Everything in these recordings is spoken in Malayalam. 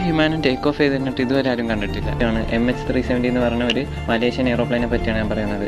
വിമാനം ടേക്ക് ഓഫ് ചെയ്തിട്ട് ഇതുവരെ ആരും കണ്ടിട്ടില്ല. MH370 എന്ന് പറഞ്ഞ ഒരു മലേഷ്യൻ എയ്റോപ്ലെയിനെ പറ്റിയാണ് ഞാൻ പറയുന്നത്.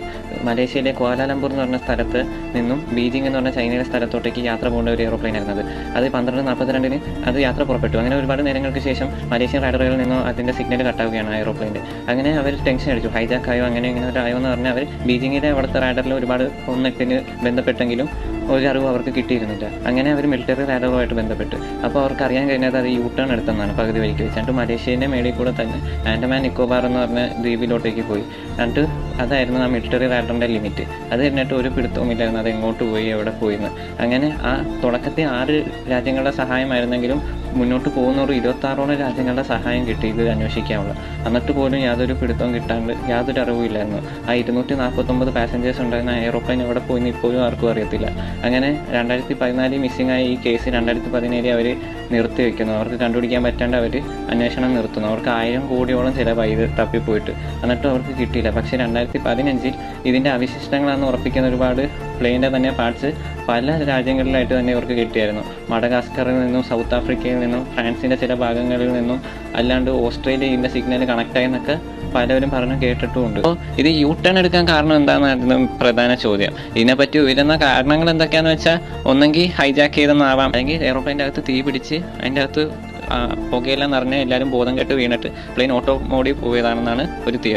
മലേഷ്യയിലെ ക്വാലാലംപൂർ എന്ന് പറഞ്ഞ സ്ഥലത്ത് നിന്നും ബീജിംഗ് എന്ന് പറഞ്ഞ ചൈനയുടെ സ്ഥലത്തോട്ടേക്ക് യാത്ര പോകേണ്ട ഒരു എയ്റോപ്ലെയിൻ ആയിരുന്നത്. അത് 12:42 അത് യാത്ര പുറപ്പെട്ടു. അങ്ങനെ ഒരുപാട് നേരങ്ങൾക്ക് ശേഷം മലേഷ്യൻ റഡാറുകളിൽ നിന്നും അതിൻ്റെ സിഗ്നൽ കട്ടാവുകയാണ് ആ എയ്റോപ്ലെയിൻ്റെ. അങ്ങനെ അവർ ടെൻഷൻ അടിച്ചു, ഹൈജാക്ക് ആയോ അങ്ങനെ ഇങ്ങനെ ആയോ എന്ന് പറഞ്ഞാൽ അവർ ബീജിങ്ങിലെ അവിടുത്തെ റഡാറിൽ ഒരുപാട് ഒന്നിട്ടിന് ബന്ധപ്പെട്ടെങ്കിലും ഒരു അറിവ് അവർക്ക് കിട്ടിയിരുന്നില്ല. അങ്ങനെ അവർ മിലിറ്ററി റഡാറുമായിട്ട് ബന്ധപ്പെട്ട് അപ്പോൾ അവർക്ക് അറിയാൻ കഴിഞ്ഞത് അത് U-ടേൺ എടുത്തെന്നാണ് പകുതി വഴിക്ക് വെച്ച്. എന്നിട്ട് മലേഷ്യൻ്റെ മേളിൽ കൂടെ തന്നെ ആൻഡമാൻ നിക്കോബാർ എന്ന് പറഞ്ഞ ദ്വീപിലോട്ടേക്ക് പോയി. എന്നിട്ട് അതായിരുന്നു ആ മിലിറ്ററി റഡാറിൻ്റെ ലിമിറ്റ്. അത് കഴിഞ്ഞിട്ട് ഒരു പിടുത്തവുമില്ലായിരുന്നു അത് എങ്ങോട്ട് പോയി എവിടെ പോയിന്ന്. അങ്ങനെ ആ തുടക്കത്തിൽ 6 രാജ്യങ്ങളുടെ സഹായമായിരുന്നെങ്കിലും മുന്നോട്ട് പോകുന്നവർ 26ഓളം രാജ്യങ്ങളുടെ സഹായം കിട്ടി ഇത് അന്വേഷിക്കാനുള്ള. എന്നിട്ട് പോലും യാതൊരു പിടുത്തവും കിട്ടാണ്ട് യാതൊരു അറിവും ഇല്ലായിരുന്നു. ആ 249 പാസഞ്ചേഴ്സ് ഉണ്ടായിരുന്ന എയ്റോപ്ലെയിൻ എവിടെ പോയിന്ന് ഇപ്പോഴും ആർക്കും അറിയത്തില്ല. അങ്ങനെ 2014 മിസ്സിംഗ് ആയ ഈ കേസ് 2017 അവർ നിർത്തി വയ്ക്കുന്നു. അവർക്ക് കണ്ടുപിടിക്കാൻ പറ്റാണ്ട് അവർ അന്വേഷണം നിർത്തുന്നു. അവർക്ക് 1000 കോടിയോളം ചിലവായി ഇത് തപ്പിപ്പോയിട്ട്. എന്നിട്ട് അവർക്ക് കിട്ടിയില്ല. പക്ഷേ 2015 ഇതിൻ്റെ അവശിഷ്ടങ്ങളാണെന്ന് ഉറപ്പിക്കുന്ന ഒരുപാട് പ്ലെയിൻ്റെ തന്നെ പാർട്സ് പല രാജ്യങ്ങളിലായിട്ട് തന്നെ ഇവർക്ക് കിട്ടിയായിരുന്നു. മഡഗാസ്കറിൽ നിന്നും സൗത്ത് ആഫ്രിക്കയിൽ നിന്നും ഫ്രാൻസിൻ്റെ ചില ഭാഗങ്ങളിൽ നിന്നും അല്ലാണ്ട് ഓസ്ട്രേലിയ ഇതിൻ്റെ സിഗ്നൽ കണക്റ്റായി എന്നൊക്കെ പലവരും പറഞ്ഞു കേട്ടിട്ടുമുണ്ട്. അപ്പോൾ ഇത് U-ടേൺ എടുക്കാൻ കാരണം എന്താണെന്നായിരുന്നു പ്രധാന ചോദ്യം. ഇതിനെപ്പറ്റി ഉയരുന്ന കാരണങ്ങൾ എന്തൊക്കെയാണെന്ന് വെച്ചാൽ ഒന്നെങ്കിൽ ഹൈജാക്ക് ചെയ്തെന്നാവാം, അല്ലെങ്കിൽ എയ്റോപ്ലെയിൻ്റെ അകത്ത് തീ പിടിച്ച് അതിൻ്റെ അകത്ത് പുകയെല്ലാം നിറഞ്ഞ് എല്ലാവരും ബോധം കെട്ട് വീണിട്ട് പ്ലെയിൻ ഓട്ടോ മോഡിൽ പോയതാണെന്നാണ് ഒരു തിയറി.